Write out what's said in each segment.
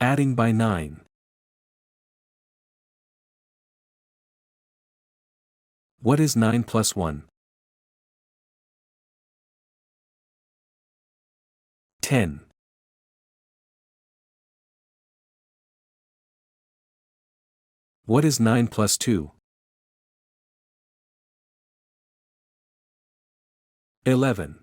Adding by 9. What is 9 plus 1? 10. What is 9 plus 2? 11.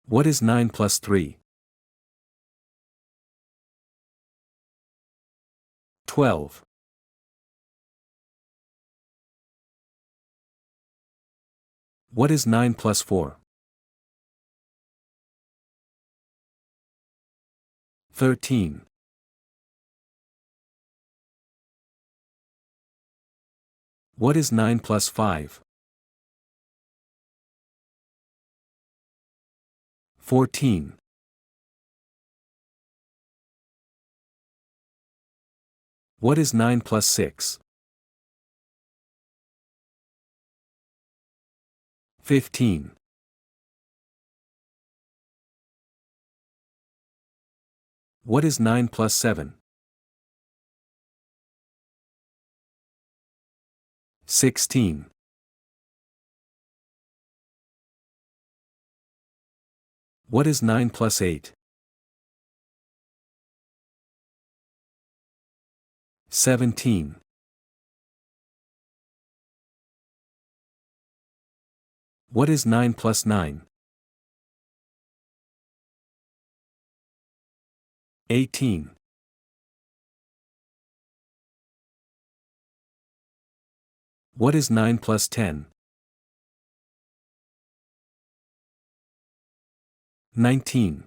What is 9 plus 3? 12. What is 9 plus 4? 13. What is 9 plus 5? 14. What is 9 plus 6? 15. What is 9 plus 7? 16. What is 9 plus 8? 17. What is 9 plus 9? 18. What is 9 plus 10? 19.